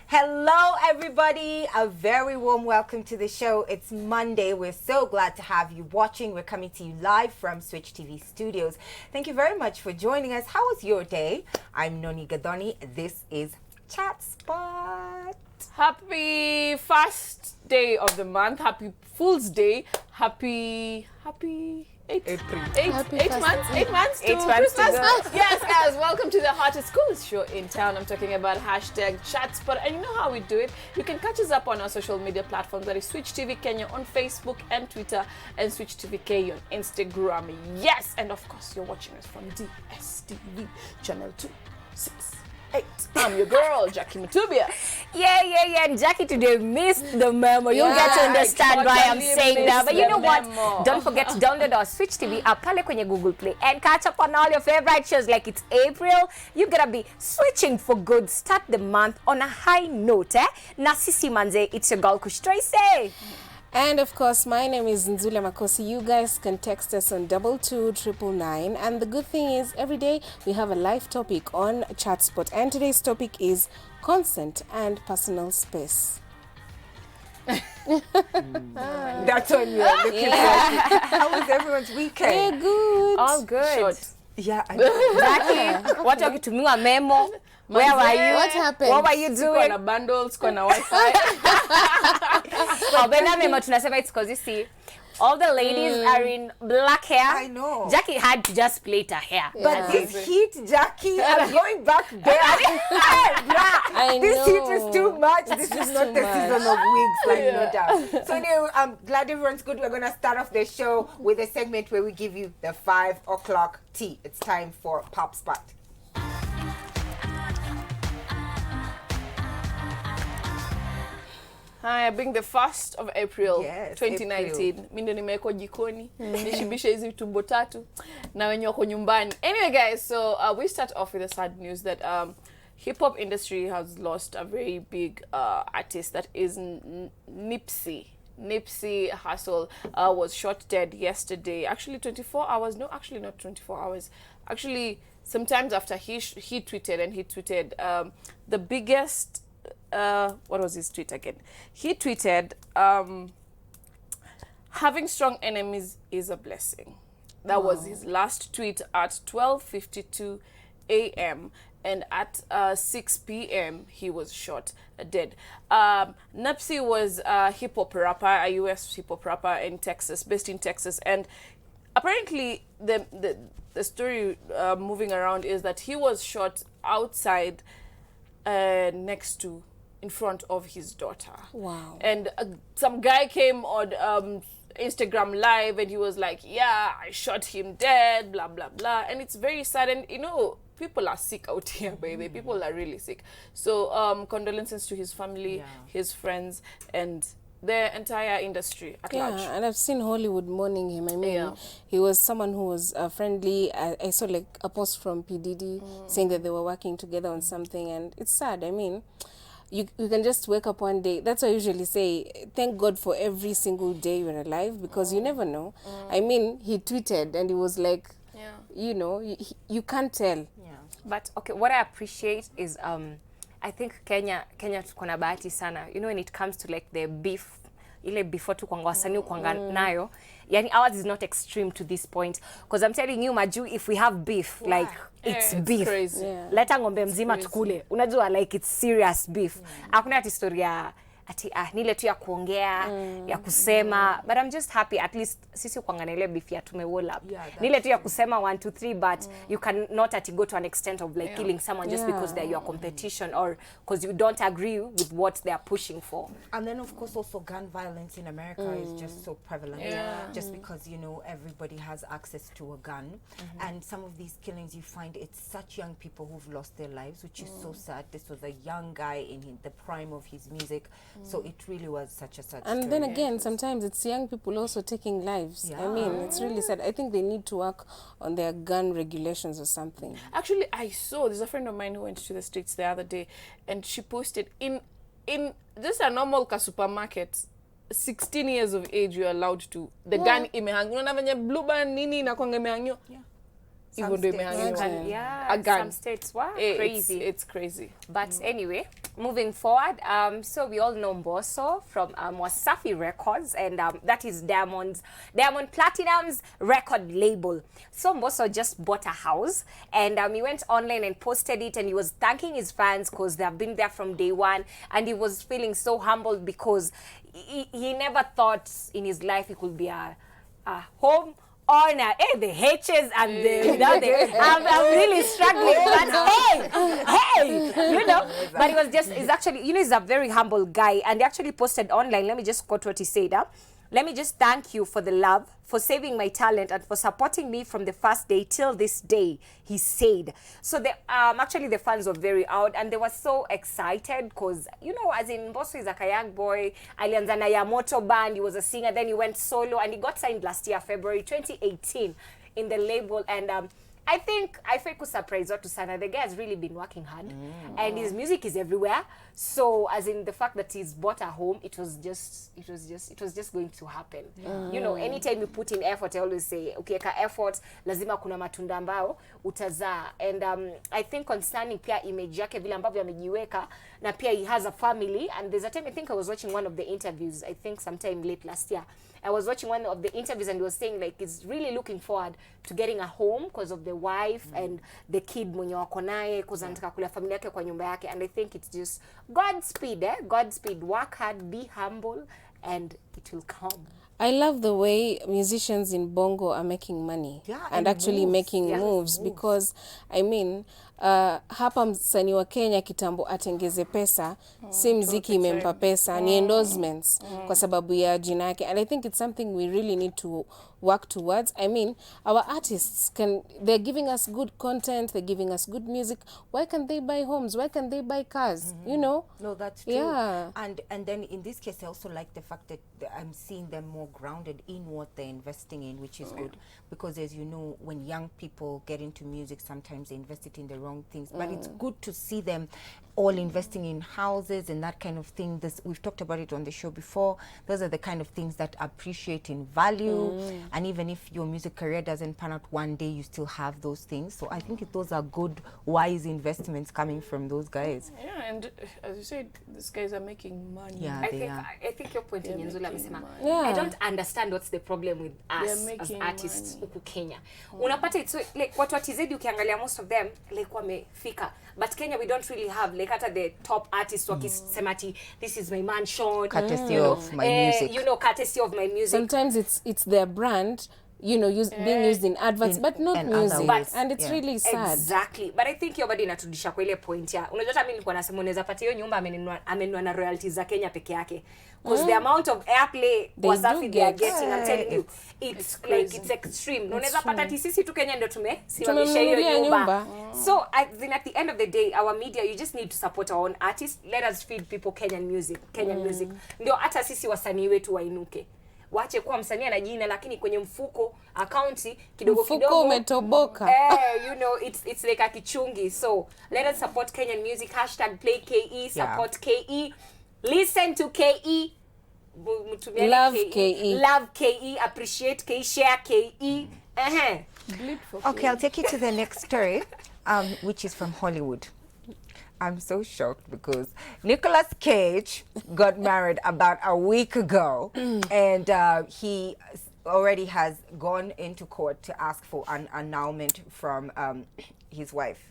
Hello, everybody. A very warm welcome to the show. It's Monday. We're so glad to have you watching. We're coming to you live from Switch TV Studios. Thank you very much for joining us. How was your day? I'm Noni Gadoni. This is Chatspot. Happy first day of the month. Happy Fool's Day. Happy eight months to Christmas. Yes, guys, welcome to the hottest schools show in town. I'm talking about #Chatspot, and you know how we do it. You can catch us up on our social media platforms. That is Switch TV Kenya on Facebook and Twitter, and Switch TV K on Instagram. Yes, and of course you're watching us from DSTV channel 268. I'm your girl, Jackie Mutubia. Yeah. And Jackie today missed the memo. You'll get to understand why I'm saying that. But you know what? Don't forget to download our Switch TV app pale kwenye Google Play and catch up on all your favorite shows like it's April. You're gonna be switching for good. Start the month on a high note, Na sisi manze, it's your girl Kush Tracy. And of course, my name is Nzula Makosi. You guys can text us on 22999. And the good thing is, every day we have a live topic on Chatspot. And today's topic is consent and personal space. That's on you. How was everyone's weekend? Very good. All good. Short. Yeah. Jackie, what are you to me a memo? Where were you? What happened? What were you doing? Kuna bundles, kuna Wi-Fi. Bena memo tunasema it's because you see all the ladies are in black hair. I know. Jackie had to just plait her hair. But this heat, Jackie, I'm going back there. I This know. heat is too much. This is not the much. season of wigs, like no doubt. So anyway, I'm glad everyone's good. We're going to start off the show with a segment where we give you the 5 o'clock tea. It's time for Pop Spot. Haya, being the 1st of April, Yes, 2019. Mimi ndo nimewekwa jikoni, nishibisha hizi tumbo tatu na wenye wako nyumbani. Anyway, guys, so we start off with the sad news that hip hop industry has lost a very big artist that is Nipsey. Nipsey Hussle was shot dead yesterday. Actually 24 hours. No, actually not 24 hours. Actually, sometimes after he tweeted the biggest what was his tweet again? He tweeted, having strong enemies is a blessing. That was his last tweet at 12:52 a.m. and at 6 p.m. he was shot dead. Nipsey was a hip hop rapper, a US hip hop rapper in Texas, based in Texas, and apparently the story moving around is that he was shot outside in front of his daughter. Wow. And some guy came on Instagram Live and he was like, yeah, I shot him dead, blah, blah, blah. And it's very sad. And, you know, people are sick out here, baby. People are really sick. So condolences to his family, his friends, and the entire industry at large. Yeah, and I've seen Hollywood mourning him. I mean, he was someone who was friendly. I saw like a post from P. Diddy saying that they were working together on something, and it's sad. I mean, you can just wake up one day. That's what I usually say. Thank God for every single day you're alive, because you never know. I mean, he tweeted and he was like, you know, you can't tell. Yeah. But okay, what I appreciate is I think Kenya tuko na bahati sana. You know, when it comes to like the beef, ile before tu kwanga wasanii kwanga nayo, yani ours is not extreme to this point, because I'm telling you Maju, if we have beef, like it's beef. Crazy. Leta ngombe mzima tukule. Unajua, like it's serious beef. Hakuna ati story ya ati nile tu ya kuongea, ya kusema, but I'm just happy at least sisi kwanga na ile beef ya tumewall up. Nile tu ya kusema 1 2 3, but you cannot ati go to an extent of like killing someone just because they're your competition or because you don't agree with what they're pushing for. And then of course also gun violence in America is just so prevalent. Just because, you know, everybody has access to a gun. And some of these killings you find it's such young people who've lost their lives, which is so sad. This was a young guy in the prime of his music. So it really was such a sad story. And then again, sometimes it's young people also taking lives. I mean, it's really sad. I think they need to work on their gun regulations or something. Actually, there's a friend of mine who went to the States the other day, and she posted in just a normal supermarket, 16 years of age, you're allowed to. The gun imehang. Unaona venye blue band nini inakuanga imehangyo? even though imehanging a gun. Some states were It's crazy. It's crazy. But anyway, moving forward, so we all know Mbosso from Wasafi Records, and that is Diamond Platinum's record label. So Mbosso just bought a house, and he went online and posted it, and he was thanking his fans because they have been there from day one, and he was feeling so humbled because he never thought in his life he could be a home owner. Hey, the H's and the without the I'm really struggling, but hey, you know. But he was just, he's actually, you know, he's a very humble guy, and he actually posted online. Let me just quote what he said. Let me just thank you for the love, for saving my talent, and for supporting me from the first day till this day, he said. So actually the fans were very out, and they were so excited because, you know, as in Mbosso is like a young boy, alianza na Yamoto band, he was a singer, then he went solo, and he got signed last year, February 2018, in the label, and I think surprise watu sana. The guy has really been working hard, and his music is everywhere. So as in the fact that he's bought a home, it was just going to happen. You know, anytime you put in effort, I always say, okay, ka effort lazima kuna matunda ambao utazaa. And I think concerning pia image yake vile ambavyo amejiweka, na pia he has a family, and there's a time I think I was watching one of the interviews, I think sometime late last year. I was watching one of the interviews, and he was saying like he's really looking forward to getting a home because of the wife and the kid mwenye wako naye, because anataka kulea familia yake kwa nyumba yake. And I think it's just Godspeed, Godspeed. Work hard, be humble, and it will come. I love the way musicians in Bongo are making money and actually making moves, because I mean hapa msanii wa Kenya kitambo atengeze pesa, si mziki imempa pesa, ni endorsements kwa sababu ya jina yake. And I think it's something we really need to work towards. I mean, our artists they're giving us good content, they're giving us good music. Why can't they buy homes? Why can't they buy cars? You know? No, that's true. Yeah. And then in this case, I also like the fact that I'm seeing them more grounded in what they're investing in, which is good. Because as you know, when young people get into music, sometimes they invest it in the wrong things. But it's good to see them all investing in houses and that kind of thing. We've talked about it on the show before. Those are the kind of things that appreciate in value. And even if your music career doesn't pan out one day, you still have those things. So I think those are good, wise investments coming from those guys. Yeah, and as you said, these guys are making money. Yeah, I think your point in Nzula amesema. Yeah. I don't understand what's the problem with us as artists huku Kenya. Unapata it's like watu watizedi ukiangalia most of them like wamefika. But Kenya we don't really have like at the top artists wakisema ati this is my mansion, courtesy of my music. You know, courtesy of my music. Sometimes it's their brand, you know, being used in adverts, but not music. And it's really sad. Exactly. But I think hiyo bado inaturudisha kwa ile point ya. Unajua hata mimi nilikuwa nasema unaweza pata hiyo nyumba amenunua na royalties za Kenya peke yake. Because the amount of airplay Wasafi they are getting, I'm telling you, it's like it's extreme. Unaweza pata sisi tu Kenya ndio tumesimamisha hiyo nyumba. So at the end of the day, our media, you just need to support our own artists. Let us feed people Kenyan music. Ndio hata sisi wasanii wetu wainuke. Wache kuwa msanii na jina lakini kwenye mfuko akaunti kidogo mfuko umetoboka. You know, it's like a kichungi. So let us support Kenyan music. #PlayKE, support KE, listen to KE, love KE, love KE, appreciate KE, share KE. Okay, I'll take you to the next story, which is from Hollywood. I'm so shocked because Nicolas Cage got married about a week ago, and he already has gone into court to ask for an annulment from his wife.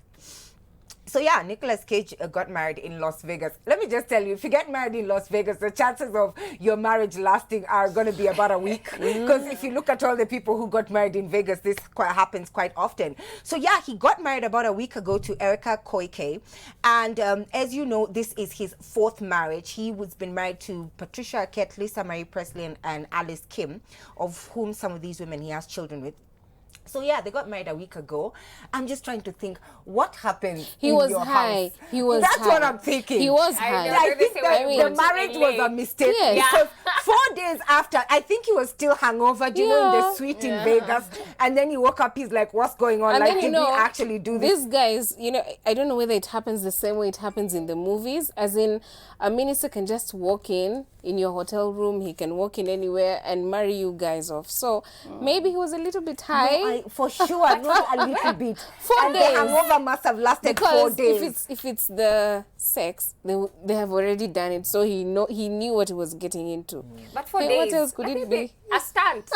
So yeah, Nicolas Cage got married in Las Vegas. Let me just tell you, if you get married in Las Vegas, the chances of your marriage lasting are going to be about a week. Because if you look at all the people who got married in Vegas, this happens quite often. So yeah, he got married about a week ago to Erica Koike. And as you know, this is his 4th marriage. He was been married to Patricia Arquette, Lisa Marie Presley, and Alice Kim, of whom some of these women he has children with. So yeah, they got married a week ago. I'm just trying to think what happened. He was high. He was That's what I'm thinking. He was high. I think the marriage was a mistake. Yes. Because 4 days after, I think he was still hungover, you know, in the suite in Vegas. And then he woke up, he's like, what's going on? And like, then, did we actually do this? These guys, you know, I don't know whether it happens the same way it happens in the movies. As in, a minister can just walk in in your hotel room. He can walk in anywhere and marry you guys off. So maybe he was a little bit high. No, for sure, not a little bit. 4 days. The hangover must have lasted Because 4 days. if it's the sex, they have already done it. So he knew what he was getting into. But 4 Hey, days. what else could it be? A stunt.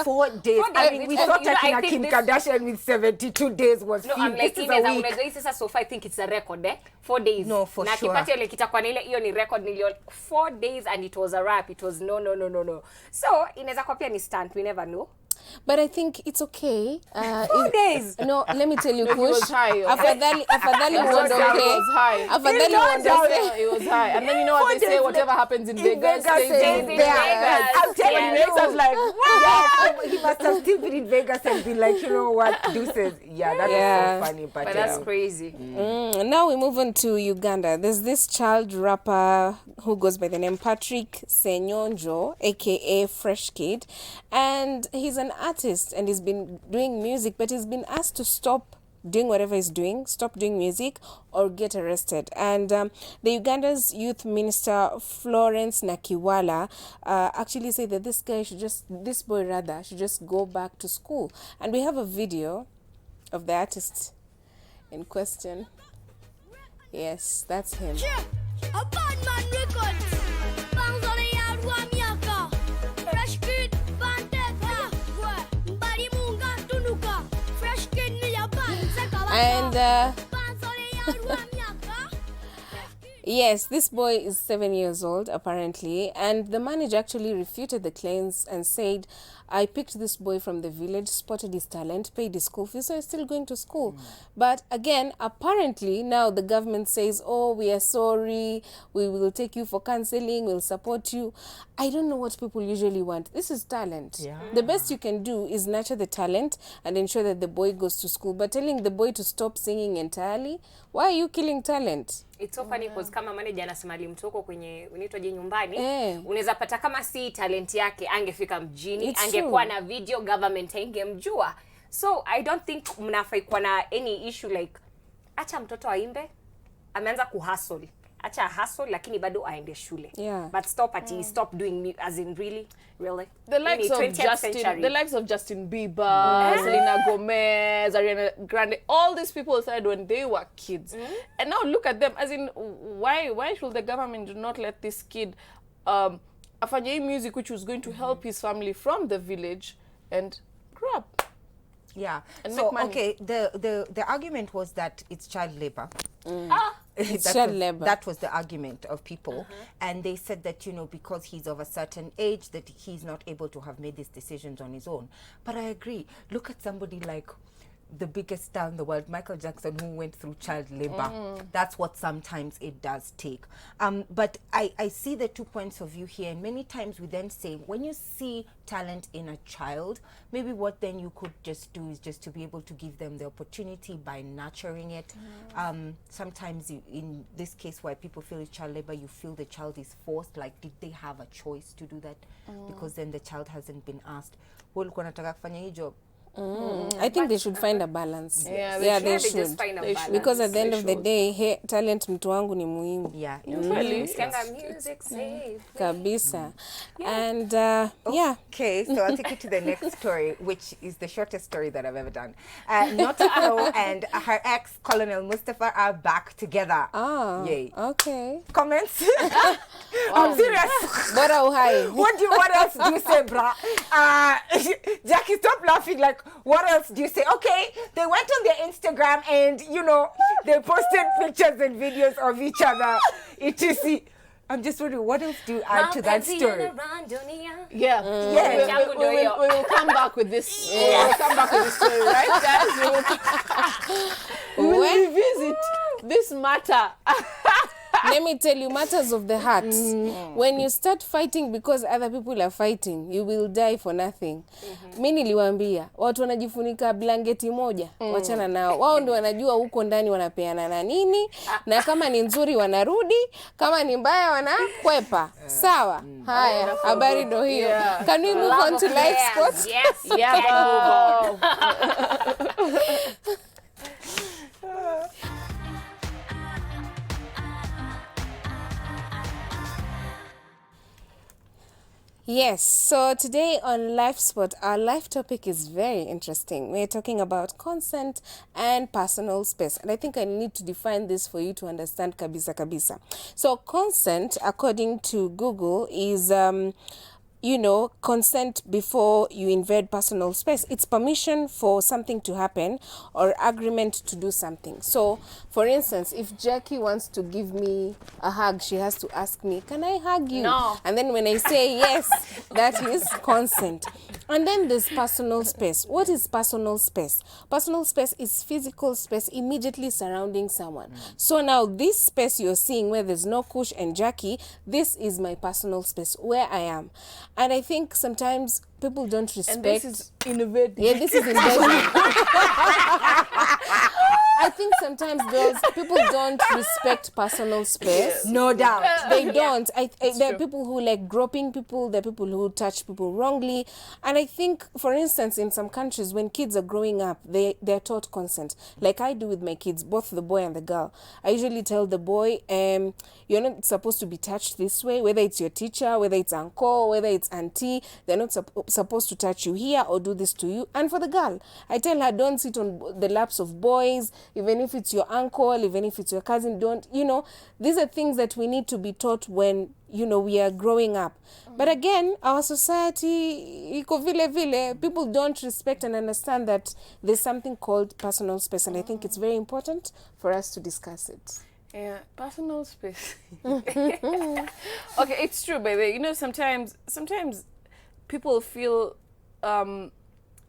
4 days. 4 I days, mean, we which- thought you know, that I Kim think this- Kardashian with 72 days was No, few. I'm like, This is a week. so far I think it's a record, 4 days. No, for na sure. kipati ile kitakuwa na ile hiyo ni record nilio 4 days and it was a wrap. It was no. So, inaweza kuwa pia ni stunt. We never know. But I think it's okay. 4 days. No, let me tell you, He was Kush. high. Afadhali He was high. Afadhali uondoke. It was high. And then you know what they say, whatever happens in Vegas stays in in Vegas. Vegas. I'm telling Yeah. you, makes us like, yes, he must have still been in Vegas and be like, you know what, deuces. Yeah, that is Yeah. so funny. But, But that's crazy. Now we move on to Uganda. There's this child rapper who goes by the name Patrick Senyonjo, aka Fresh Kid, and he's an artist and he's been doing music, but he's been asked to stop doing whatever he's doing, stop doing music or get arrested. And the Uganda's youth minister Florence Nakiwala actually said that this boy should just go back to school. And we have a video of the artist in question. Yes, that's him. A bad man record. Bounce on the yard, wa miaka. Fresh kid, bandeta. Bari munga tunuka. Fresh kid ni ya band. And Bounce on the yard, wa miaka. yes, this boy is 7 years old, apparently, and the manager actually refuted the claims and said, I picked this boy from the village, spotted his talent, paid his school fees, so he's still going to school. But again, apparently, now the government says, oh, we are sorry, we will take you for counseling, we'll support you. I don't know what people usually want. This is talent. Yeah. The best you can do is nurture the talent and ensure that the boy goes to school. But telling the boy to stop singing entirely, why are you killing talent? It's so funny because kama manager anasema alimtoko kwenye unaitwaje nyumbani, Eh. unaweza pata kama si talent yake angefika mjini, It's angekuwa true. na video, government haingemjua. So I don't think mnafai kuwa na any issue like acha mtoto aimbe, ameanza kuhustle. Acha hustle lakini bado aende shule. Yeah. But stop doing as in really. The likes of 20th century. the likes of Justin Bieber, Selena Gomez, Ariana Grande, all these people started when they were kids, and now look at them. As in, why should the government not let this kid afanye music which was going to help his family from the village and grow up? Yeah. And So, make money. okay, the argument was that it's child labor. It's child labor. That was the argument of people. And they said that, you know, because he's of a certain age, that he's not able to have made these decisions on his own. But I agree. Look at somebody like the biggest star in the world, Michael Jackson, who went through child labor. That's what sometimes it does take. But I see the 2 points of view here. And many times we then say, when you see talent in a child, maybe what then you could just do is just to be able to give them the opportunity by nurturing it. Sometimes in this case where people feel it's child labor, you feel the child is forced. Like, did they have a choice to do that? Because then the child hasn't been asked, "Wewe ulikuwa unataka kufanya hii job?" I think they should find a balance. Yeah, they Just should. find a They balance. should. Because at the end They of the should. day, hey, talent mtu wangu ni muhimu. Yeah. Really? Sikianga music save. Kabisa. And yeah. Okay, so I'll take you to the next story, which is the shortest story that I've ever done. Notiflo and her ex, Colonel Moustapha, are back together. Ah, Yay. okay. Comments? I'm serious. Bora uhai. What else do you say, brah? Jackie, stop laughing. Like, what else do you say? Okay, they went on their Instagram and, you know, they posted pictures and videos of each other. etc. I'm just wondering, what else do you add to that story? Yeah. Yeah. We will come back with this. We'll come back with this story, right, guys? We will revisit this matter. Let me tell you, matters of the heart. When you start fighting because other people are fighting, you will die for nothing. Mimi niliwaambia, watu wanajifunika blanketi moja, wachana nao. Wao ndio wanajua huko ndani wanapeana na nini, na kama ni nzuri wanarudi, kama ni mbaya wanakwepa. Sawa? Haya, habari ndio hiyo. Can we move on to life sports? Yes. Yeah, Can move on. Yes, so today on LifeSpot, our life topic is very interesting. We're talking about consent and personal space. And I think I need to define this for you to understand kabisa kabisa. So consent, according to Google, is consent before you invade personal space. It's permission for something to happen or agreement to do something. So, for instance, if Jackie wants to give me a hug, she has to ask me, can I hug you? No. And then when I say yes, that is consent. And then there's personal space. What is personal space? Personal space is physical space immediately surrounding someone. So now this space you're seeing where there's no Kush and Jackie, this is my personal space where I am. And I think sometimes people don't respect. And this is innovative. Yeah, this is invasion. I think sometimes people don't respect personal space. No doubt. They don't. There are true. people who like groping people. There are people who touch people wrongly. And I think, for instance, in some countries, when kids are growing up, they're taught consent. Like I do with my kids, both the boy and the girl. I usually tell the boy, you're not supposed to be touched this way, whether it's your teacher, whether it's uncle, whether it's auntie. They're not supposed to touch you here or do this to you. And for the girl, I tell her, don't sit on the laps of boys, even if it's your uncle, even if it's your cousin. Don't, these are things that we need to be taught when, we are growing up. But again, our society, iko vile vile, people don't respect and understand that there's something called personal space. And I think it's very important for us to discuss it. Yeah, personal space. Okay, it's true, by the way. Sometimes people feel, and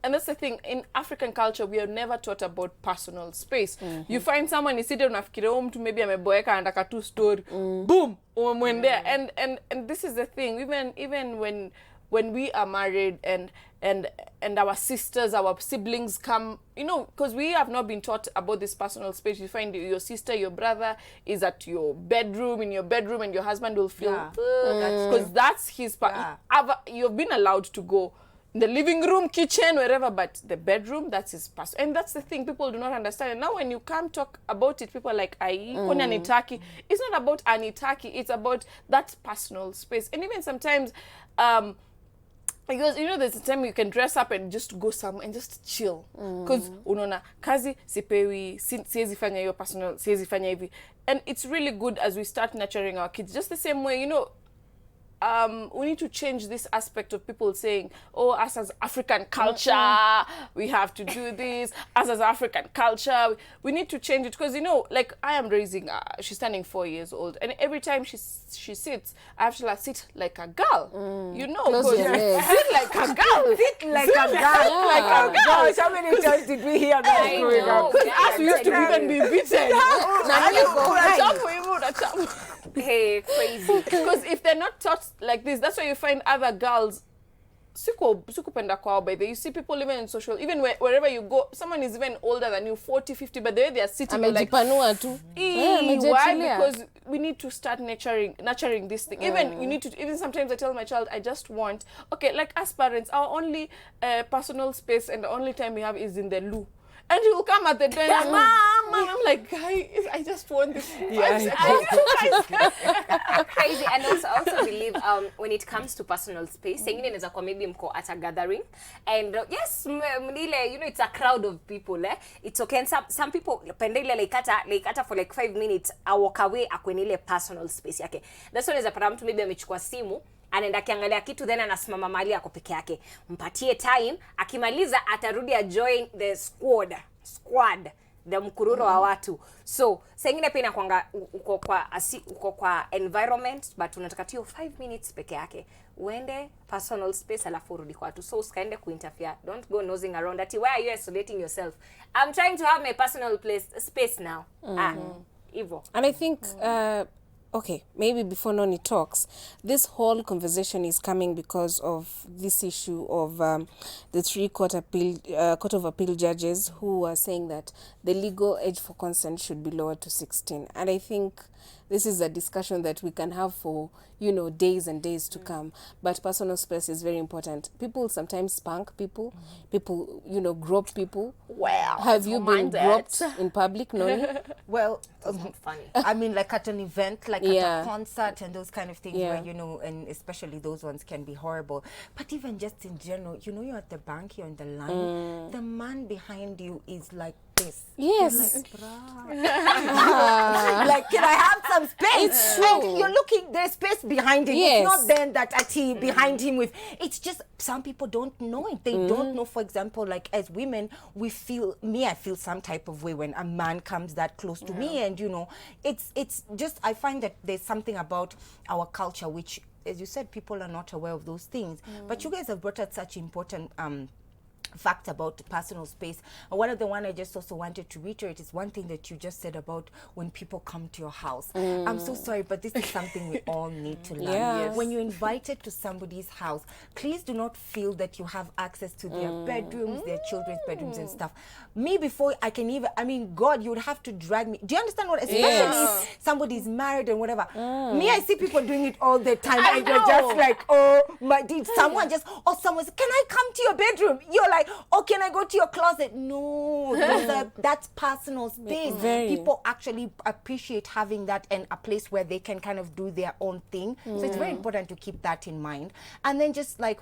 that's the thing, in African culture, we are never taught about personal space. You find someone is sitting unafikiria mtu maybe ameboeka anataka tu story. Boom! Umemwendea. And this is the thing, even when we are married and our sisters, our siblings come, because we have not been taught about this personal space. You find your sister, your brother is at your bedroom, in your bedroom, and your husband will feel, because that's his part. You've been allowed to go in the living room, kitchen, wherever, but the bedroom, that's his person. And that's the thing people do not understand. And now when you come talk about it, people are like, anitaki. It's not about anitaki, it's about that personal space. And even sometimes, because there's a time you can dress up and just go somewhere and just chill. Because unaona kazi sipewi, siwezi fanya hiyo personal, siwezi fanya hivi. And it's really good as we start nurturing our kids. Just the same way, we need to change this aspect of people saying, us as African culture, we have to do this. Us as African culture, we need to change it. Because, like I am raising, she's turning 4 years old. And every time she sits, I have to sit like a girl. Close your legs. Sit like a girl. Sit like a girl. Like a girl. Gosh, how many times did we hear that growing up? Because us, we used to even be beaten. Hey, crazy. Because if they're not taught like this, that's why you find other girls sikupenda kwao by the. You see people even in social, even wherever you go, someone is even older than you, 40, 50, but the way they are sitting, you're like, Amejipanua tu. why? Because we need to start nurturing this thing. Even sometimes I tell my child, I just want, like as parents, our only personal space and the only time we have is in the loo. And he will come at the door and Mom, I'm like, guys, I just want this. Crazy. And also believe when it comes to personal space, sengine inaweza kwa maybe mko at a gathering, and yes, it's a crowd of people. It's okay. And some people pendele like ata for like 5 minutes, I walk away akwenile personal space yake. That's why pata mtu maybe amechukua simu, anaenda kiangalia kitu, then anasimama mahali yako peke yake. Mpatie time, akimaliza atarudi join the squad, the mkururo wa watu. So sengine pia inakuanga uko kwa environment, but unataka tu 5 minutes peke yake. Uende personal space alafu urudi kwa watu. So usikaende kuinterfere. Don't go nosing around. Why are you isolating yourself? I'm trying to have my personal space now. Evil. And I think maybe before Noni talks, this whole conversation is coming because of this issue of the 3 Court of Appeal judges who are saying that the legal age for consent should be lowered to 16. And I think this is a discussion that we can have for, you know, days and days to come. But personal space is very important. People sometimes spank people. People, you know, grope people. Well, have you been groped in public, Noni? Well, funny. I mean, like at an event, like Yeah. at a concert and those kind of things Yeah. where, you know, and especially those ones can be horrible. But even just in general, you know, you're at the bank, you're on the line, the man behind you is like this. Yes. Like, like, can I have some space? It's true. And you're looking, there's space behind him. Yes. It's not then that Ati behind him with, it's just, some people don't know it. They don't know, for example, like as women, we feel, I feel some type of way when a man comes that close to me, and you know, it's just, I find that there's something about our culture, which, as you said, people are not aware of those things. But you guys have brought out such important fact about personal space. One of the one I just also wanted to reiterate is one thing that you just said about when people come to your house. I'm so sorry, but this is something we all need to learn. Yes. When you're invited to somebody's house, please do not feel that you have access to their bedrooms, their children's bedrooms and stuff. Me, before I can even, I mean, God, you would have to drag me. Do you understand what, especially if somebody's married and whatever. Me, I see people doing it all the time, and you're just like, oh my, did someone just, or someone said, can I come to your bedroom? You're like, oh, can I go to your closet? No, that's personal space. People actually appreciate having that and a place where they can kind of do their own thing. So it's very important to keep that in mind. And then just like,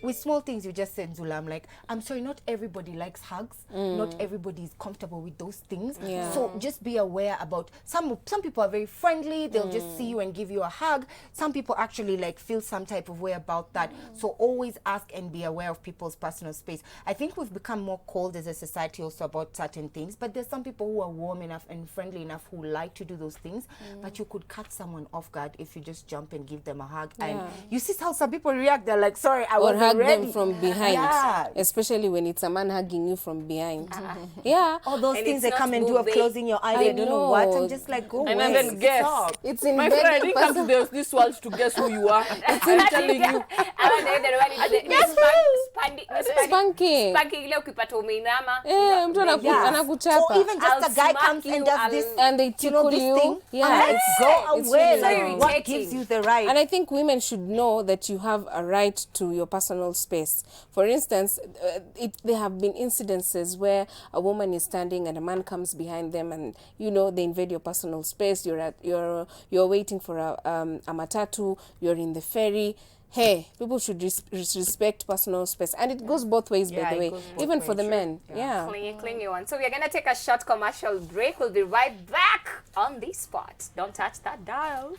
with small things you just said, Zula, I'm like, I'm sorry, not everybody likes hugs. Not everybody is comfortable with those things. So just be aware about, some people are very friendly, they'll just see you and give you a hug. Some people actually like feel some type of way about that. So always ask and be aware of people's personal space. I think we've become more cold as a society also about certain things, but there's some people who are warm enough and friendly enough who like to do those things. But you could catch someone off guard if you just jump and give them a hug. And you see how some people react, they're like, sorry, I wasn't hug ready. them from behind, especially when it's a man hugging you from behind. All those And things it's they not come and do of moving. closing your eyes. I don't know what. I'm just like, go And away. then guess. Stop. It's in My friend, I bed. didn't come to this world to guess who you are. I'm telling you. Spanking. ile ukipata umeinama. Mtu anakuchapa. Or even just I'll a guy smack comes you, and does this, and they you know, tickle this you. thing. Yeah, I'm like, go it's away. really Like, wrong. what irritating. gives you the right? And I think women should know that you have a right to your personal space. For instance, there have been incidences where a woman is standing and a man comes behind them, and you know they invade your personal space. You're waiting for a matatu. You're in the ferry. Hey, people should respect personal space, and it goes both ways, by the way, even for the men. Yeah. Clingy one. So we're gonna take a short commercial break. We'll be right back on the spot. Don't touch that dial.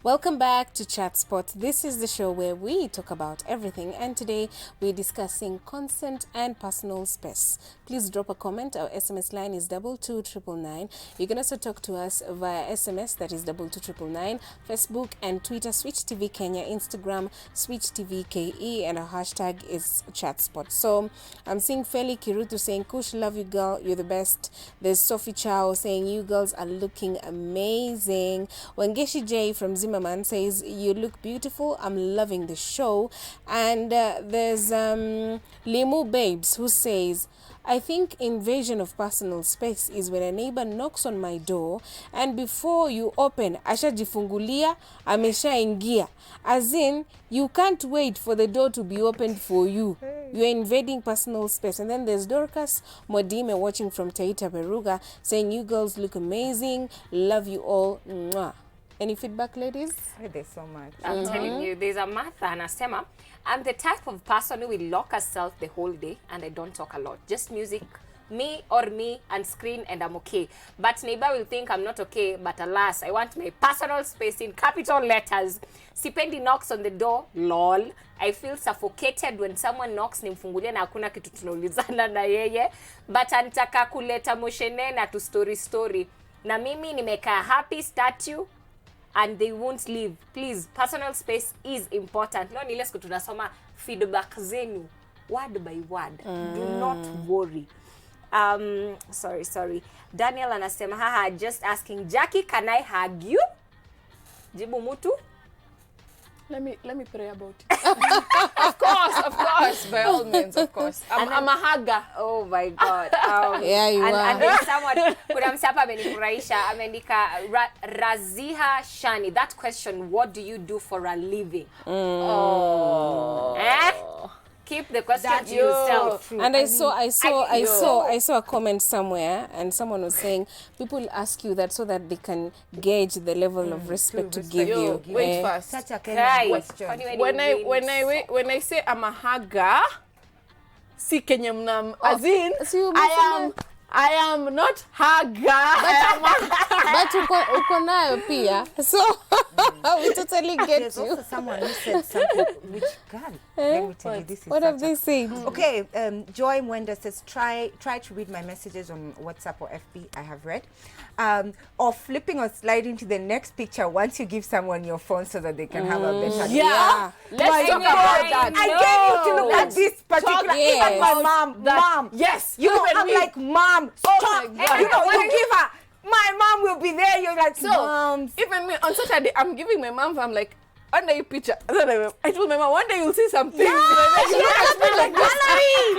Welcome back to Chatspot. This is the show where we talk about everything, and today we're discussing consent and personal space. Please drop a comment. Our SMS line is 22999. You can also talk to us via SMS, that is 22999. Facebook and Twitter, Switch TV Kenya. Instagram, Switch TV KE, and our hashtag is Chatspot. So I'm seeing Feli Kirutu saying, Kush, love you girl, you're the best. There's Sophie Chow saying, you girls are looking amazing. Wangeshi J from Zimmerman says, you look beautiful, I'm loving the show. And there's Limu Babes who says, I think invasion of personal space is when a neighbor knocks on my door and before you open, ashajifungulia, ameshaingia. As in, you can't wait for the door to be opened for you. You're invading personal space. And then there's Dorcas Modime watching from Taita Peruga saying, you girls look amazing, love you all. Mwah. Any feedback, ladies? There's so much. I'm telling you, there's a Martha anasema, I'm the type of person who will lock herself the whole day and I don't talk a lot. Just music, me and screen, and I'm okay. But neighbor will think I'm not okay, but alas, I want my personal space in capital letters. Sipendi knocks on the door, lol. I feel suffocated when someone knocks nimfungulia na hakuna kitu tunaulizana na yeye. But anataka kuleta moshene na tu story. Na mimi nimekaa happy statue and they won't leave. Please, personal space is important. No, ni lesko tunasoma feedback zenu word by word. Do not worry. Sorry. Daniel anasema, haha, just asking Jackie, can I hug you? Jibu mutu? Let me pray about it. Of course, by all means, of course. I'm a hugger. Oh my God. Yeah, you are. And then someone, kuna msapa amenifurahisha, ameandika Raziha Shani. That question, what do you do for a living? Keep the question to yourself. And I saw a comment somewhere, and someone was saying people ask you that so that they can gauge the level of respect to give you. Wait first. Such a kind of question. When I say I'm a hugger, si Kenya mnam, as in I am not hugger. But uko nayo pia. So we totally get There's you. also someone who said something which, God, let me tell you, this is What have they said? Okay, Joy Mwenda says, try to read my messages on WhatsApp or FB. I have read. Or flipping or sliding to the next picture once you give someone your phone so that they can have a better Yeah. Let's talk about that. I gave you to look at this particular. Yes. Even my mom. Yes. You know, even I'm me. like, Mom, stop. my God. You know, you give her. My mom will be there. You're like, So, Mom. even me, on Saturday, I'm giving my mom, I'm like, one day you picture. I told my mom, one day you'll see something. She asked me like, Valerie.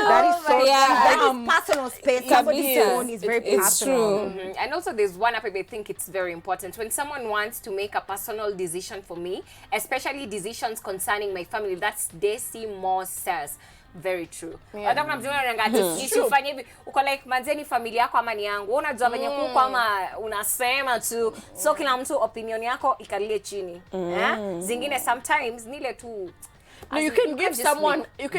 That is so that is personal space. Somebody's phone is very It's personal. true. And also there's one app I think it's very important. When someone wants to make a personal decision for me, especially decisions concerning my family, that's Desi Moore says. Very true. Hata kuna mtu anangati usifanye hivi uko like manzeni familia yako ama ni yangu. Unajua venye kuko ama unasema tu. So kila mtu opinion yako ikalie chini. Zingine sometimes nile tu. No, you can give someone an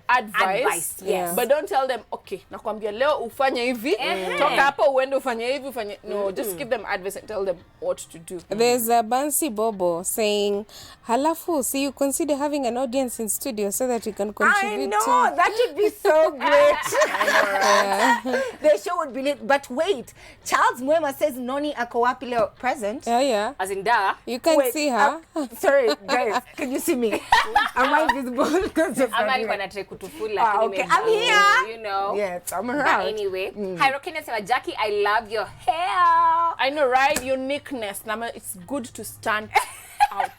advice, yes. But don't tell them, okay, nakwambia leo ufanye hivi, toka hapo uende ufanye hivi, ufanye. No, just give them advice and tell them what to do. There's a Bansi Bobo saying, halafu, see, you consider having an audience in studio so that you can contribute I know, that would be so great. The show would be lit. But wait, Charles Mwema says Noni ako wapi leo present. Yeah. As in da. You can see her. Sorry, guys, can you see me? Am I visible? Because of Ama alikuwa na try kutufula Ah, lakini okay, I'm here. you know. Yes, I'm But around. anyway, Hyrokina said, Jackie, I love your hair. I know, right? Uniqueness. Nama, it's good to stand out.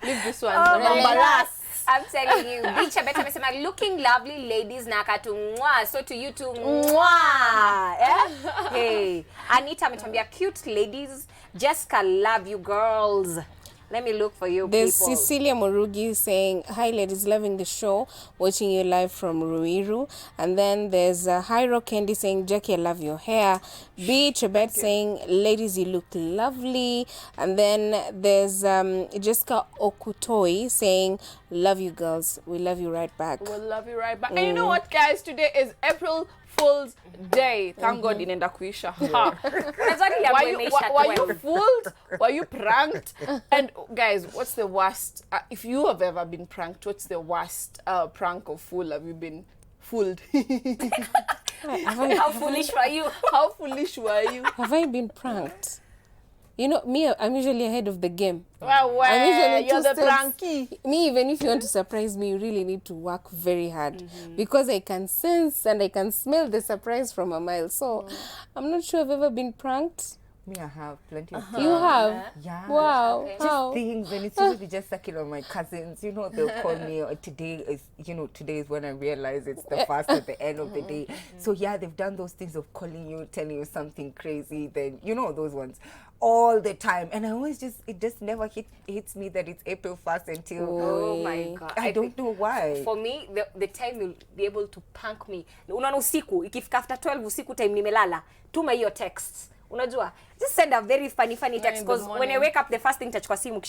Leave this one. I'm telling you. Bicha Beta amesema looking lovely ladies na akatungwa. So to you too. Mwah. Hey. Anita ametuambia cute ladies. Jessica, love you girls. Let me look for you There's people. Cecilia Murugi saying, hi ladies, loving the show, watching you live from Ruiru. And then there's Hyro Candy saying, Jackie, I love your hair. B. Chebet saying, ladies, you look lovely. And then there's Jessica Okutoi saying, love you girls, we love you right back. We'll love you right back. And you know what, guys? Today is April Fool's Day. Thank God inaenda kuisha. Were you fooled? Were you pranked? And guys, what's the worst? If you have ever been pranked, what's the worst prank or fool have you been fooled? How foolish were you? How foolish were you? Have I been pranked? You know, me, I'm usually ahead of the game. Well, I'm usually you're 2 the steps. pranky. Me, even if you want to surprise me, you really need to work very hard because I can sense and I can smell the surprise from a mile. So I'm not sure I've ever been pranked. Me, I have plenty of You have? Yeah. Wow. Okay. How? Things, and it's usually just like, you know, my cousins, you know, they'll call me, or today is when I realize it's the fast at the end of the day. So yeah, they've done those things of calling you, telling you something crazy, then, you know, those ones all the time. And I always it just never hits me that it's April 1st until, Oh my God. I don't know why. For me, the time you'll be able to prank me. Unaona usiku, ikifika after 12 usiku time nimelala, tuma hiyo text. Unajua, just send a very funny text because when I wake up the first thing nitachukua simu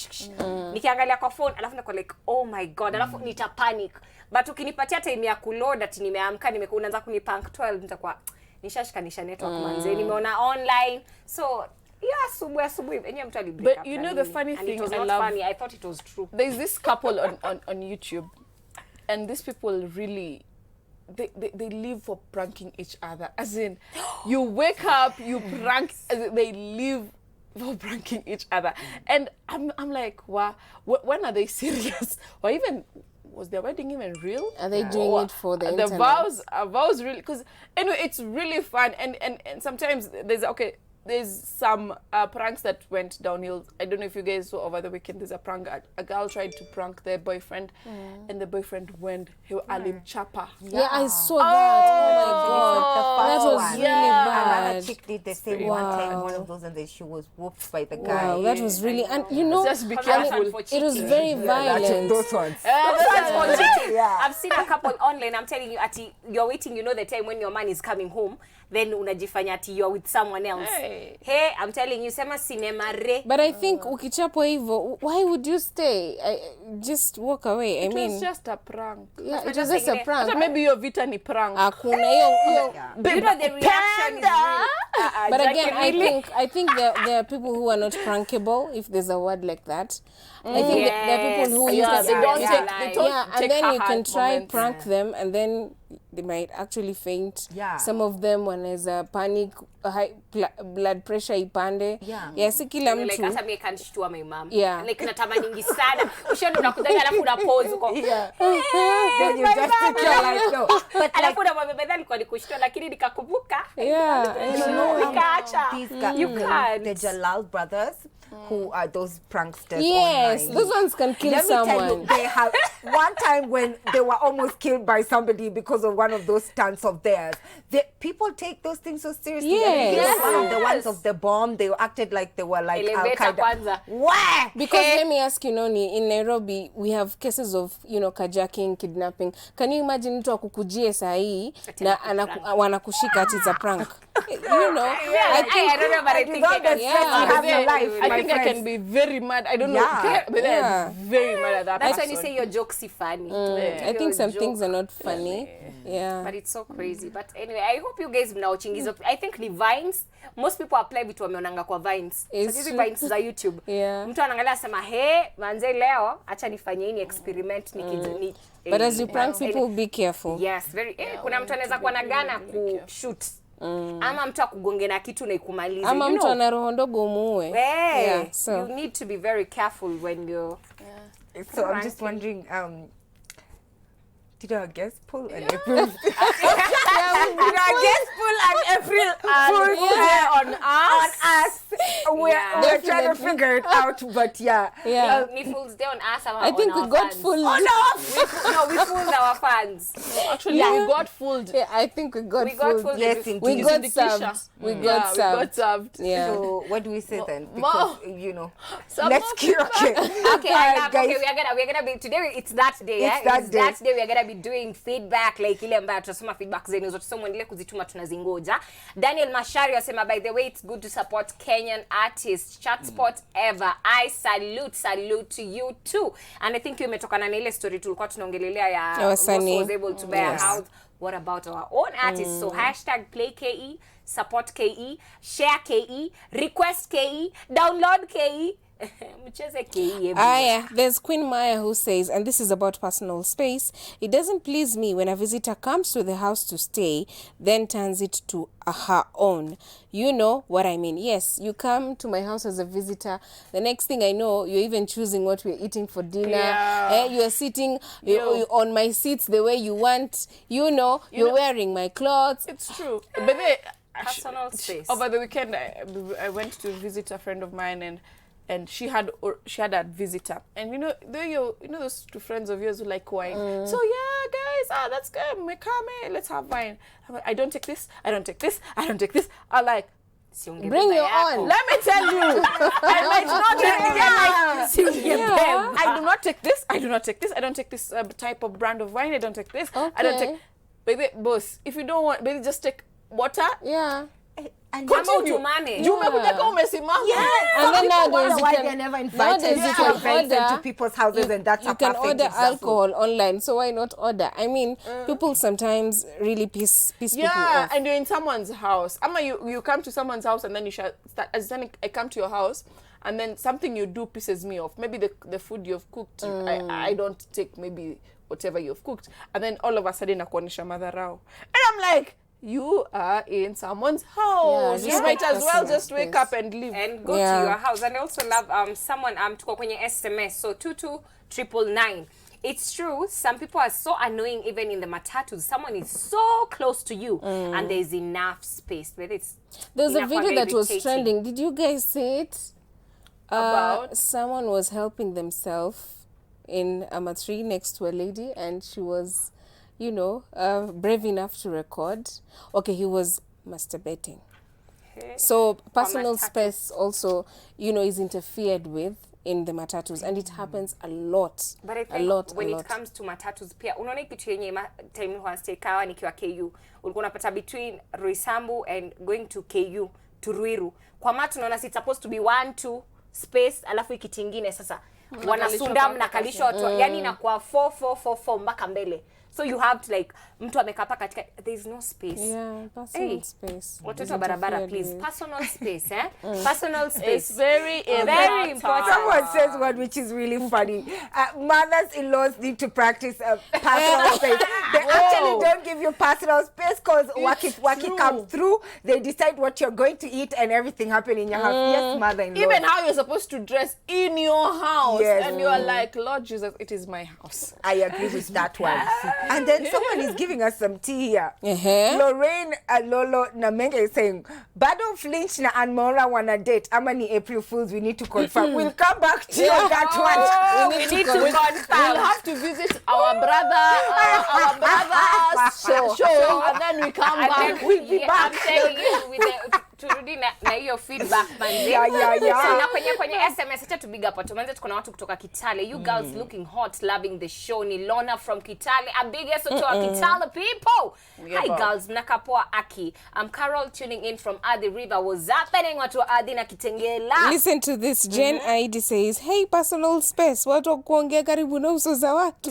nikiangalia kwa phone alafu niko like oh my god alafu nita panic, but ukinipatia time ya kuload ati nimeamka unaanza kuniprank 12 nitakuwa nishashikanisha network manze nimeona online, so yeah, asubuhi yenyewe mtu alibreak up. But you know the funny thing, it was not funny. I thought it was true. There's this couple on YouTube, and these people really they live for pranking each other. As in, you wake up, you prank. As in, they live for pranking each other, and I'm like, wow, when are they serious? Or even was their wedding even real? Are they doing it for the internet? Vows really? Because anyway, it's really fun, and sometimes there's there's some pranks that went downhill. I don't know if you guys saw over the weekend. There's a prank. A girl tried to prank their boyfriend, and the boyfriend went. He alim chapa. Yeah, I saw that. Oh my god, that was really bad. Another chick did the same one time, one of those, and then she was whooped by the guy. Wow, that was really, and you know, Just be careful. it was very violent. Those ones. I've seen a couple online. I'm telling you, ati you're waiting. You know the time when your man is coming home, then unajifanya ati you're with someone else. Hey, I'm telling you, sema cinema re. But I think ukichapwa hivyo, why would you stay? Just walk away. I mean, It was just a prank. yeah, it was just a prank. So maybe your vita ni prank. Hakuna hiyo. You know the reaction is real. But again, I think there are people who are not prankable, if there's a word like that. I think there are people who they don't and take then her you can hard try moments. prank them, and then they might actually faint. Yeah. Some of them wanaweza panic, high blood pressure ipande. Yeah. Si kila Like mtu. hata mimi kanishtua my mom. Yeah. Like natamaningi sana. Ushaenda unakuja alafu una pause uko. Yeah. Then you just think you're like, no. But Alafu na mabebedha alikuwa nikushtua lakini nikakumbuka. Yeah. Nikaacha. these guys, You can't. the Jalal brothers, who are those pranksters Yes, online. those ones can kill Let me tell you, someone. they have one time when they were almost killed by somebody because of one of those stunts of theirs. People take those things so seriously. Yes. Yes. One of the ones of the bomb, they acted like they were like Elevator Al-Qaeda. kwanza. Where? Because let me ask you, Noni, in Nairobi, we have cases of, carjacking, kidnapping. Can you imagine mtu akukujie saa hii na wanakushika ati it's a prank? I don't know, but I think I think I can be very mad. I don't know. But I'm very mad at that. That's when you say your jokes are funny. I think some things are not funny. Yeah. But it's so crazy. But anyway, I hope you guys mnawatching hizo. I think ni Vines. Most people apply vitu wameonanga kwa Vines. It's Hizi true. Vines za YouTube. Yeah. Mtu anaangalia sema, "Hey, manze leo acha nifanye hii experiment ni." But as you prank people, be careful. Yes, very. Kuna mtu anaweza kuwa na gana kushoot. Ama mtu akugonge na kitu na ikumalize. Ama mtu ana roho ndogo muue. Yeah, so you need to be very careful when you're So I'm just wondering, did our guest pull an April? Did our guest pull an April Fool's Day on us? We're trying to figure it out, but yeah. Ni Fool's Day on us. I think we got fooled. We fooled our fans. Actually, we got fooled. Yeah, I think we got fooled. Yes, indeed. We got served. We got served. Yeah. So what do we say then? Because let's keep okay. Okay, we're gonna be today. It's that day. It's that day. We are gonna be doing feedback like ile ambayo tutasoma feedback zenu zote, so muendelee kuzituma, tunazingoja. Daniel Mashari asema, by the way, it's good to support Kenyan artists. Chatspot ever. I salute to you too. And I think you umetokana na ile story tulikuwa tunaongelelea ya Wasanii. was able to buy a house. What about our own artists? So #PlayKE, support KE, share KE, request KE, download KE. There's Queen Maya who says, and this is about personal space, it doesn't please me when a visitor comes to the house to stay, then turns it to her own. You know what I mean? Yes, you come to my house as a visitor. The next thing I know, you're even choosing what we're eating for dinner. Yeah. You're sitting you're on my seats the way you want. You're wearing my clothes. It's true. But personal space. Over the weekend, I went to visit a friend of mine, and she had a visitor, and you know those two friends of yours who like wine. So yeah, guys, that's good. Let's have wine. I don't take this. I don't take this. I don't take this. I like. Bring your own. Let me tell you, I might not I do not take this. I do not take this. I don't take this type of brand of wine. I don't take this. Okay. I don't take. Baby, boss, if you don't want, baby, just take water. Yeah. And continue. You And then nowadays why they're never invited to events and to people's houses, and that's you can order alcohol online, so why not order? I mean, people sometimes really piss people off. And you're in someone's house. You come to someone's house and then you start. As then I come to your house, and then something you do pisses me off. Maybe the food you've cooked, I don't take maybe whatever you've cooked, and then all of a sudden nakuonesha madharau, and I'm like, you are in someone's house. You might as well just wake up and leave. And go to your house. And I also love someone tuko kwenye SMS, so 22999. it's true, some people are so annoying even in the matatus. Someone is so close to you and there's enough space. But it's There's a video that was trending. Did you guys see it? About? Someone was helping themselves in a tree next to a lady, and she was, you know, brave enough to record. Okay, he was masturbating. So personal space also, you know, is interfered with in the matatus, and it happens a lot. But I think when it comes to matatus pia unaona kitu yenye time once kawa nikiwa KU ulikuwa unapata between Roysambu and going to KU to Ruiru kwa matu unaona it's supposed to be 1-2 space alafu ikitingine sasa wanasunda mnakalisha watu yani inakuwa 4 mpaka mbele. So you have to like mtu amekaa hapa katika there is no space. Yeah, personal space. Watoto barabara please. Personal space, eh? Personal space. It's very important. Someone says one which is really funny. Mothers-in-laws need to practice personal space. They actually don't give you personal space because work it comes through. They decide what you're going to eat and everything happen in your house. Yes, mother-in-law. Even how you're supposed to dress in your house. Yes. And you are like, Lord Jesus, it is my house. I agree with that one. And then someone is giving us some tea here. Lorraine Lolo Namenge is saying, Bado Flinch na Anmora wanna date. Amani April Fools, we need to confirm. We'll come back to that one. We need to confirm. We'll have to visit our brother's show, and then we come back. We'll be back. I'm telling you, with the turudi na hiyo feedback manzi. Yeah. So na kwenye SMS acha tubiga hapo. Tumanze tuko na watu kutoka Kitale. You girls looking hot, loving the show. Ni Lona from Kitale. A big yes to our Kitale people. Hi girls, mnakapoa Aki. I'm Carol tuning in from Adi River. What's happening watu wa Adi na Kitengela? Listen to this. Jen ID says, hey, personal space. Watu kuongea karibu na uso za watu.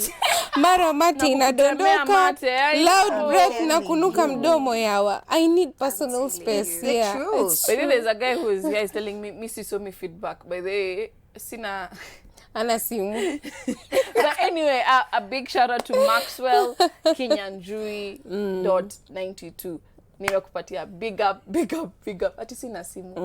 Mara mate inadondoka. Loud breath na kunuka mdomo yawa. I need personal space. Yeah. But then there's a guy who is here is telling me, Missy saw me feedback. By the way, Sina. Anasimu. But anyway, a big shout out to Maxwell Kinyanjui.92. Nimekupatia big up. Ati sina simu.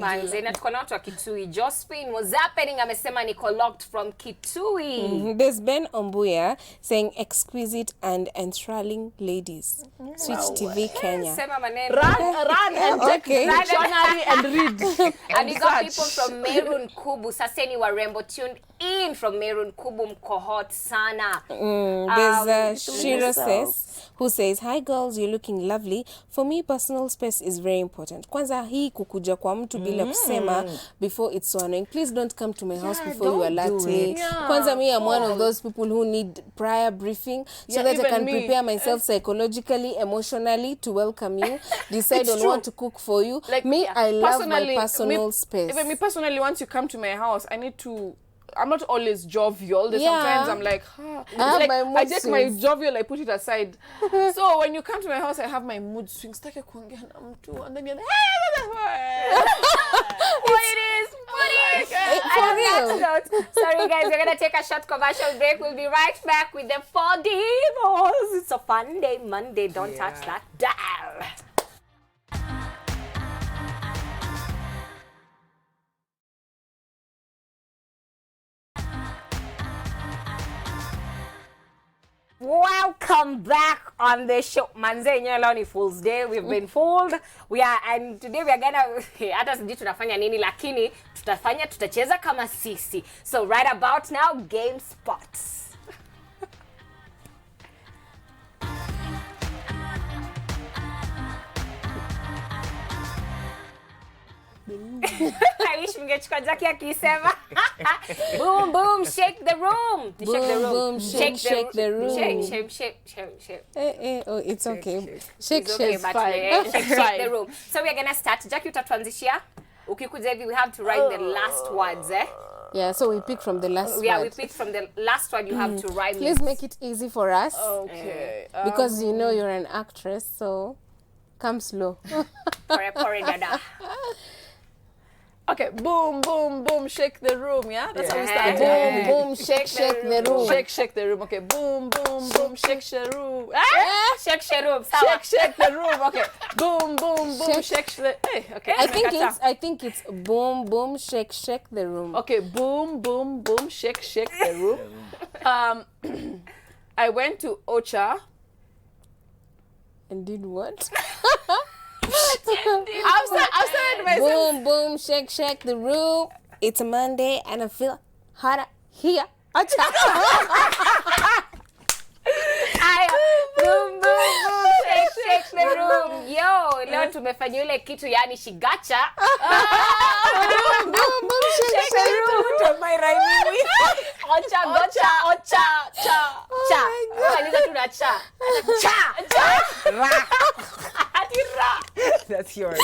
Manze na tuko na watu wa Kitui. Josephine, what's happening? Amesema niko locked from Kitui. There's Ben Ombuya saying exquisite and enthralling ladies. Switch TV Kenya. Sema maneno. Run and take dictionary and read. And we got people from Merun Kubu. Saseni warembo tuned in from Merun Kubu mko hot sana. There's Shiro who says, hi girls, you're looking lovely. For me, personal space is very important. Kwanza hii kukuja kwa mtu bila kusema before it's so annoying. Please don't come to my house before you are late. Kwanza me, I'm one of those people who need prior briefing so that I can prepare myself psychologically, emotionally to welcome you, decide on what to cook for you. Like, me, I love my personal space. Even me personally, once you come to my house, I'm not always jovial. Sometimes I'm like, I take my jovial, I put it aside. So when you come to my house, I have my mood swings. And then you're like, Sorry guys, we're gonna take a short commercial break. We'll be right back with the 4 Divas. It's a fun day, Monday. Don't touch that dial. Welcome back on the show. Manze nyeloni Fool's Day. We've been fooled. And today we are gonna hata sijui tunafanya nini lakini tutacheza kama sisi. So right about now, game spots. I wish mngechukua Jackie akisema. Boom boom shake the room. Boom shake the room. Shake. Oh, it's okay. Shake Shake the room. So we are gonna start. Jackie utatuanzishia. Ukikuja hivi we have to write the last words, eh? Yeah, so we pick from the last word. Yeah, we pick from the last one. You have to write. Please make it easy for us. okay. Because you know you're an actress, so come slow. Pore dada. Okay, boom, boom, boom, shake the room, yeah? That's how we start. Boom, boom, shake the room. Shake the room. Okay, boom, boom, boom, shake the room. Ah? Shake the room. Sawa. Shake the room. Okay, boom, boom, boom, shake the. Hey, okay. I think it's boom, boom, shake the room. Okay, boom, boom, boom, shake the room. I went to Ocha. And did what? I'm sorry myself. Boom, boom, shake the room. It's a Monday and I feel hot here. Boom, boom, boom, shake the room. Yo, leo tumefanya ile kitu yani shigacha. Boom, boom, boom, shake the room. What am I rhyming with? Ocha, gocha, ocha, cha, cha. Aliza tuna cha. Cha. That's yours.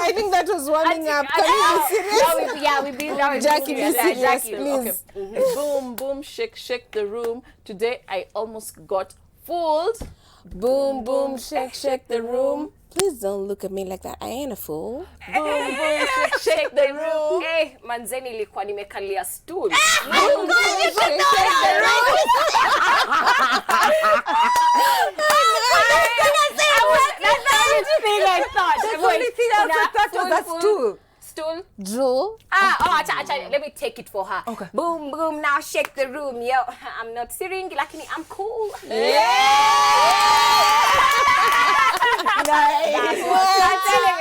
I think that was warming up. Can you be serious? Yeah, we be now. Jackie, be serious, Jackie. please. Okay. Boom, boom, shake the room. Today I almost got fooled. Boom, boom, shake the room. Please don't look at me like that. I ain't a fool. Boom, boom, shake the room. Eh, manzeni ilikuwa nimekalia stool. Boom, boom, shake the room. The only thing I thought was that stool. Stool. Drool. Acha. Let me take it for her. Okay. Boom, boom, now shake the room. Yo, I'm not sitting, lakini I'm cool.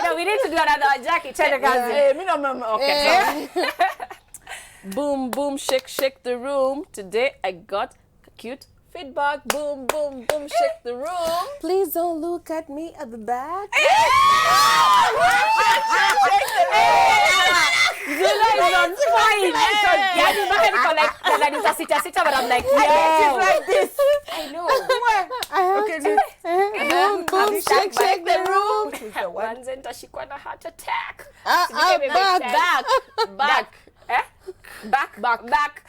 No, we need to do another Jackie. Tell the guys. Okay. Boom, boom, shake the room. Today I got cute feedback. Boom, boom, boom, shake the room. Please don't look at me at the back. Zilla is on point. Yani mpaka niko like kanisa sita but I'm like, It's like this. I know. Boom, boom, shake the room. Manze nitashikwa na heart attack. Back. Back.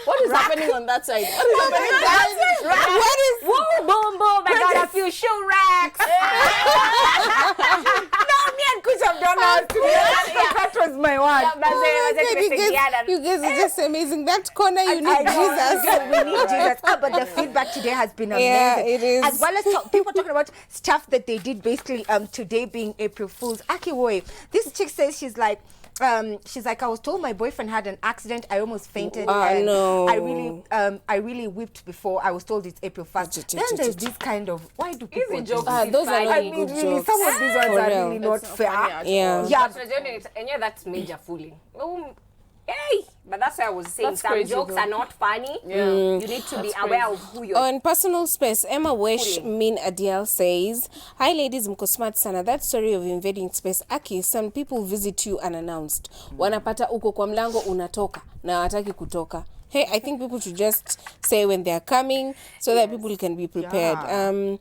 What is happening on that side? What is happening? What is? Woo, boom, boom. I got a few shoe racks. Me and Kuch have done that together. That was my one. You guys are just amazing. That corner, you need I know, Jesus. we need Jesus. But the feedback today has been amazing. Yeah, it is. As well as people talking about stuff that they did basically today being April Fool's. Akiwoy, this chick says she's like, I was told my boyfriend had an accident. I almost fainted. And no. I really wept before I was told it's April 1st. Then there's this kind of, why do people Easy do jokes. this? Those are not I mean, good really, jokes. some of these ones For are real. really not fair. Yeah. Yeah. And yeah, that's major fooling. Hey, but that's why I was saying That's some crazy, jokes though. are not funny. Yeah. You need to be aware of who you're. On personal space, Emma Wesh Min Adiel says, "Hi ladies, mko smart sana. That story of invading space, Aki, some people visit you unannounced. Wanapata uko kwa mlango unatoka na hataki kutoka. Hey, I think people should just say when they are coming so that people can be prepared." Yeah.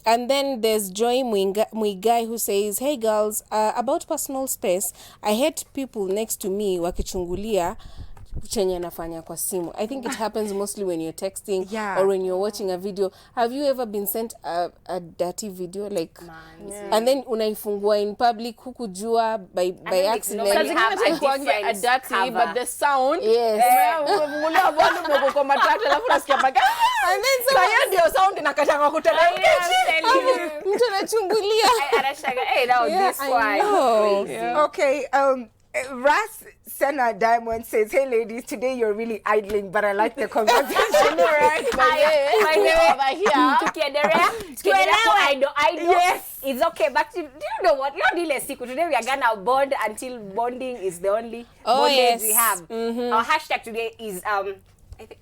And then there's Joy Muigai who says, "Hey girls, about personal space, I hate people next to me wakichungulia chenye nafanya kwa simu. I think it happens mostly when you're texting or when you're watching a video. Have you ever been sent a dirty video like and then unaifungua in public hukujua by accident? normally have a different a dirty, cover. but the sound. Yes. Umefungulia volume na kwa matatu alafu unasikia mpaka. And then Sasa ndio sound inakatanga kuteremka. mtu anachungulia. Hey, now this I one. know. Crazy. Okay, Ras Senna Diamond says, "Hey ladies, today you're really idling, but I like the conversation." Right? Over here. Tukiendelea Yes. it's okay, but do you know what? Today we are gonna bond until bonding is the only bondage we have. Our hashtag today is I think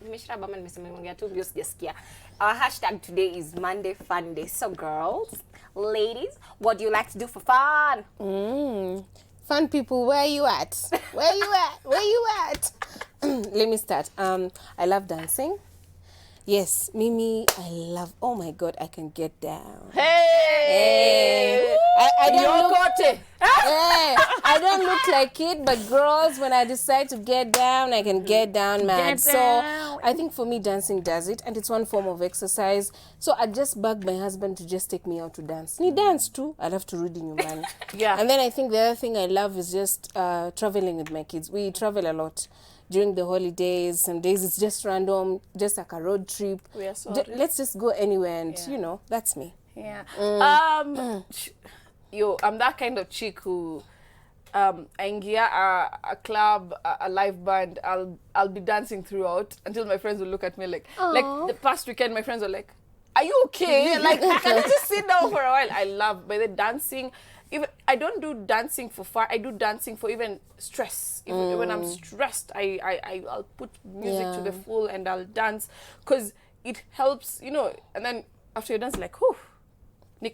our hashtag today is Monday Fun Day. So girls, ladies, what do you like to do for fun? Fun people, where you at? Where you at? Let me start. I love dancing. Yes, Mimi, I love, oh my God, I can get down. Hey! I don't look, I don't look like it, but girls, when I decide to get down, I can get down, man. So I think for me, dancing does it, and it's one form of exercise. So I just bug my husband to just take me out to dance. He dance too. I love to read in man. Yeah. And then I think the other thing I love is just traveling with my kids. We travel a lot during the holidays. Some days it's just random, just like a road trip. Let's just go anywhere, and you know, that's me. Yeah. Yo, I'm that kind of chick who aingia a club, a live band, I'll be dancing throughout until my friends will look at me like the past weekend my friends were like, are you okay? Like, can you just sit down for a while? I love by the dancing. Even I don't do dancing for fun. I do dancing for even stress. Even when I'm stressed, I'll put music to the full and I'll dance because it helps, you know. And then after you dance, like, whew. Also,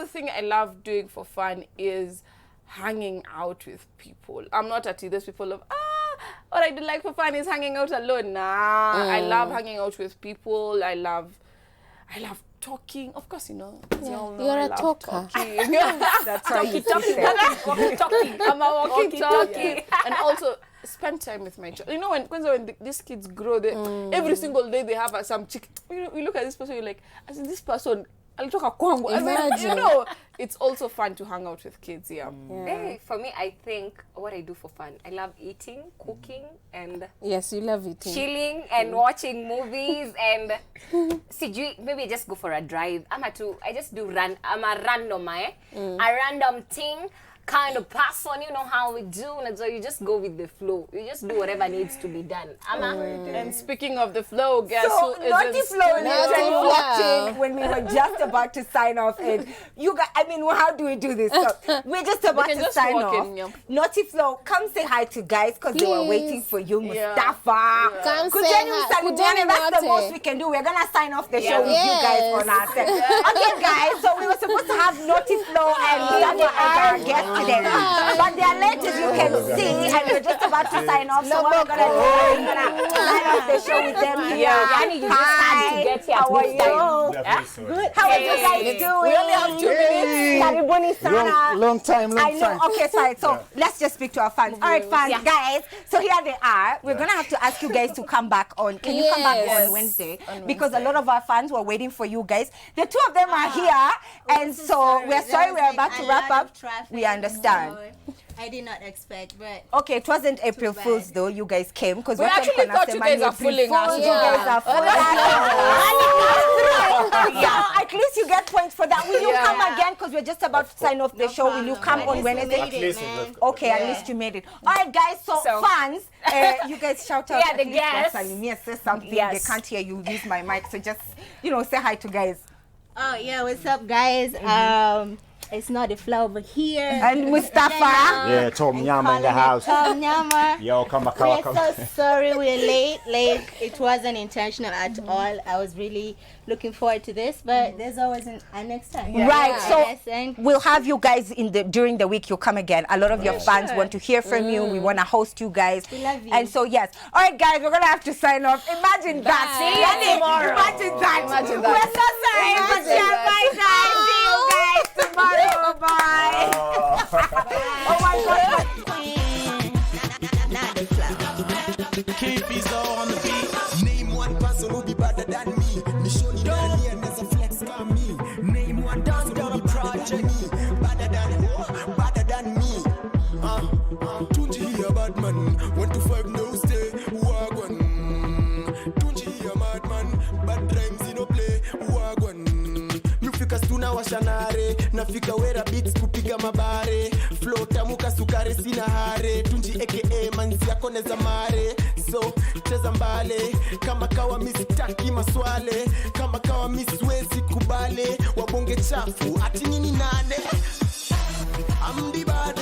the thing I love doing for fun is hanging out with people. I'm not at those people of, what I do like for fun is hanging out alone. Nah, I love hanging out with people. I love talking. Of course, you know. You're a talker. That's right. Talking. I'm a walkie-talkie. And also spend time with my child. You know, when these kids grow, every single day they have some chick. You look at this person, you're like, as in this person, I'll talk a kwangu. You know, it's also fun to hang out with kids. Yeah. Hey, for me, I think what I do for fun, I love eating, cooking, and yes, you love eating, chilling, and watching movies, and maybe I just go for a drive. I just do I'm a random, a random thing. Kind of person, you know how we do, and so you just go with the flow. You just do whatever needs to be done. And speaking of the flow, guess so who is Naughty Flow watching when we were just about to sign off. And you guys, I mean, how do we do this? So we're just about to sign off. Naughty Flow, come say hi to guys because they were waiting for you, Moustapha. Come say hi. That's the most we can do. We're gonna sign off the show with you guys on our set. Okay, guys. So we were supposed to have Naughty Flow and Moustapha as our guests today, but they are late, as you can see, and we're just about to sign off. So what we're gonna do, we're gonna sign off the show with them here. You just had to get here. How are you? Good. How are you guys doing? We only have 2 minutes. Karibuni sana. Long time. I know. Okay, sorry. So let's just speak to our fans. All right, fans, guys. So here they are. We're gonna have to ask you guys to come back on. Can you come back on Wednesday? Because a lot of our fans were waiting for you guys. The two of them are here, and so we're sorry we're about to wrap up. We understand. I did not expect, but okay, it wasn't April Fool's though. You guys came because we actually thought you guys are fooling us. You guys are fooling us. So at least you get points for that. Will you come again? Because we're just about to sign off the show. Will you come on Wednesday? Okay, at least you made it. All right, guys. So fans, you guys shout out. The guests. Say something. They can't hear you. Use my mic. So just say hi to guys. Oh yeah, what's up, guys? It's not the flow over here. And Moustapha. Yeah, Tom Nyama in the house. Tom Nyama. Yo, come back. We're so sorry we're late. It wasn't intentional at all. I was really looking forward to this, but there's always a next time. Right. So we'll have you guys during the week. You'll come again. A lot of your fans want to hear from you. We want to host you guys. We love you. And so yes. All right, guys. We're gonna have to sign off. Imagine that. See you tomorrow. Imagine that. We're so sorry. But bye, guys. See you guys tomorrow. Bye. Oh my God. Keep his on the beat. Name one person who be better than me. Me show you that here and there's a flex on me. Name one person who be project me. Better than me. Don't you hear bad man? 1 to 5 no stay. Wagwan. Don't you hear mad man? Bad rhymes in no play. Wagwan. Nufika stuna washanare. Nafika wera beats kupiga mabare. Flow tamuka sukare sina hare. Tunji aka manzi yako neza mare. So cheza mbale. Kama kawa mistaki maswale. Kama kawa miswezi kubale. Wabonge chafu ati nini nane. I'm the bad